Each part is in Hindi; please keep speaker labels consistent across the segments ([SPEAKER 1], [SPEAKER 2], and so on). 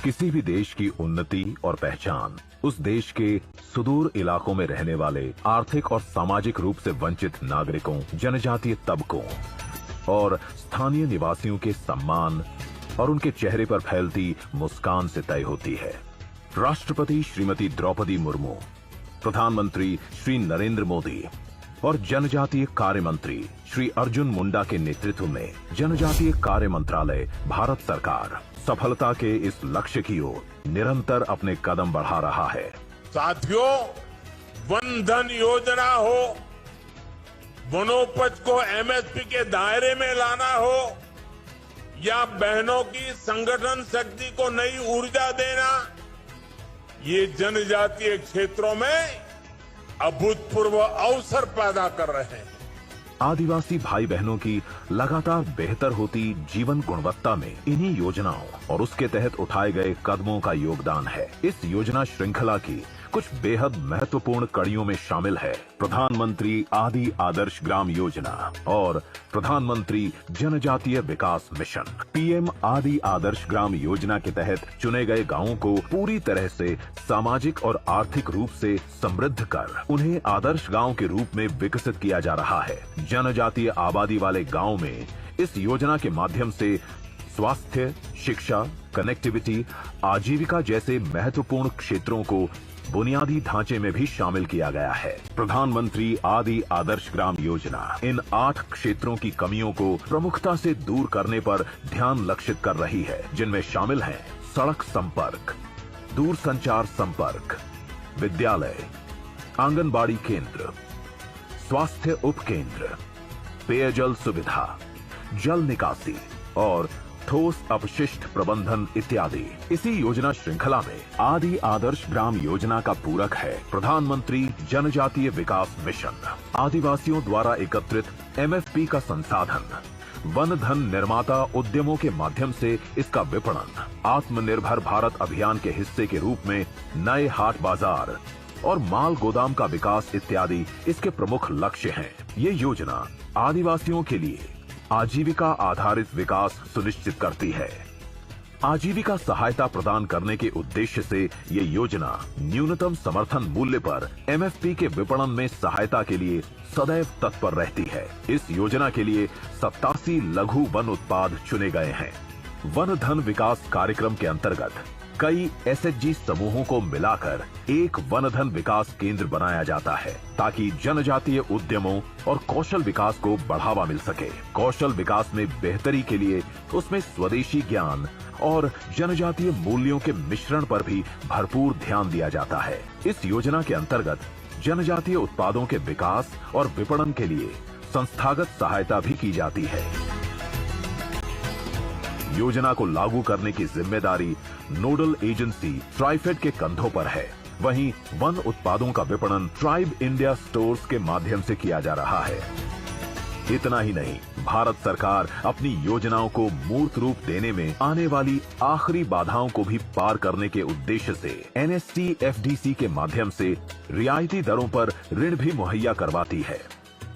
[SPEAKER 1] किसी भी देश की उन्नति और पहचान उस देश के सुदूर इलाकों में रहने वाले आर्थिक और सामाजिक रूप से वंचित नागरिकों, जनजातीय तबकों और स्थानीय निवासियों के सम्मान और उनके चेहरे पर फैलती मुस्कान से तय होती है। राष्ट्रपति श्रीमती द्रौपदी मुर्मू, प्रधानमंत्री श्री नरेंद्र मोदी और जनजातीय कार्य मंत्री श्री अर्जुन मुंडा के नेतृत्व में जनजातीय कार्य मंत्रालय, भारत सरकार सफलता के इस लक्ष्य की ओर निरंतर अपने कदम बढ़ा रहा है।
[SPEAKER 2] साथियों, वन धन योजना हो, वनोपज को एमएसपी के दायरे में लाना हो या बहनों की संगठन शक्ति को नई ऊर्जा देना, ये जनजातीय क्षेत्रों में अभूतपूर्व अवसर पैदा कर रहे हैं।
[SPEAKER 1] आदिवासी भाई बहनों की लगातार बेहतर होती जीवन गुणवत्ता में इन्हीं योजनाओं और उसके तहत उठाए गए कदमों का योगदान है। इस योजना श्रृंखला की कुछ बेहद महत्वपूर्ण कड़ियों में शामिल है प्रधानमंत्री आदि आदर्श ग्राम योजना और प्रधानमंत्री जनजातीय विकास मिशन। पीएम आदि आदर्श ग्राम योजना के तहत चुने गए गांवों को पूरी तरह से सामाजिक और आर्थिक रूप से समृद्ध कर उन्हें आदर्श गांव के रूप में विकसित किया जा रहा है। जनजातीय आबादी वाले गांव में इस योजना के माध्यम से स्वास्थ्य, शिक्षा, कनेक्टिविटी, आजीविका जैसे महत्वपूर्ण क्षेत्रों को बुनियादी ढांचे में भी शामिल किया गया है। प्रधानमंत्री आदि आदर्श ग्राम योजना इन 8 क्षेत्रों की कमियों को प्रमुखता से दूर करने पर ध्यान लक्षित कर रही है, जिनमें शामिल हैं सड़क संपर्क, दूरसंचार संपर्क, विद्यालय, आंगनबाड़ी केंद्र, स्वास्थ्य उपकेंद्र, पेयजल सुविधा, जल निकासी और ठोस अपशिष्ट प्रबंधन इत्यादि। इसी योजना श्रृंखला में आदि आदर्श ग्राम योजना का पूरक है प्रधानमंत्री जनजातीय विकास मिशन। आदिवासियों द्वारा एकत्रित एमएफपी का संसाधन, वन धन निर्माता उद्यमों के माध्यम से इसका विपणन, आत्मनिर्भर भारत अभियान के हिस्से के रूप में नए हाट बाजार और माल गोदाम का विकास इत्यादि इसके प्रमुख लक्ष्य हैं। ये योजना आदिवासियों के लिए आजीविका आधारित विकास सुनिश्चित करती है। आजीविका सहायता प्रदान करने के उद्देश्य से ये योजना न्यूनतम समर्थन मूल्य पर एमएफपी के विपणन में सहायता के लिए सदैव तत्पर रहती है। इस योजना के लिए 87 लघु वन उत्पाद चुने गए हैं। वन धन विकास कार्यक्रम के अंतर्गत कई एसएचजी समूहों को मिलाकर एक वन धन विकास केंद्र बनाया जाता है ताकि जनजातीय उद्यमों और कौशल विकास को बढ़ावा मिल सके। कौशल विकास में बेहतरी के लिए उसमें स्वदेशी ज्ञान और जनजातीय मूल्यों के मिश्रण पर भी भरपूर ध्यान दिया जाता है। इस योजना के अंतर्गत जनजातीय उत्पादों के विकास और विपणन के लिए संस्थागत सहायता भी की जाती है। योजना को लागू करने की जिम्मेदारी नोडल एजेंसी ट्राइफेड के कंधों पर है। वहीं वन उत्पादों का विपणन ट्राइब इंडिया स्टोर्स के माध्यम से किया जा रहा है। इतना ही नहीं, भारत सरकार अपनी योजनाओं को मूर्त रूप देने में आने वाली आखिरी बाधाओं को भी पार करने के उद्देश्य से एनएसटी-एफडीसी के माध्यम से रियायती दरों पर ऋण भी मुहैया करवाती है,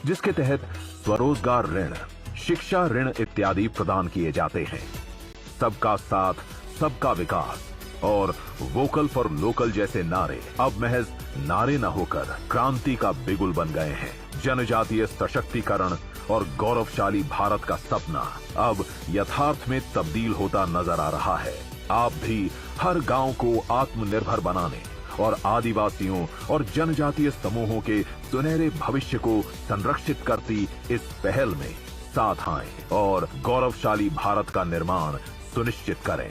[SPEAKER 1] जिसके तहत स्वरोजगार ऋण, शिक्षा ऋण इत्यादि प्रदान किए जाते हैं। सबका साथ, सबका विकास और वोकल फॉर लोकल जैसे नारे अब महज नारे न होकर क्रांति का बिगुल बन गए हैं। जनजातीय सशक्तिकरण और गौरवशाली भारत का सपना अब यथार्थ में तब्दील होता नजर आ रहा है। आप भी हर गांव को आत्मनिर्भर बनाने और आदिवासियों और जनजातीय समूहों के सुनहरे भविष्य को संरक्षित करती इस पहल में साथ आएं और गौरवशाली भारत का निर्माण सुनिश्चित करें।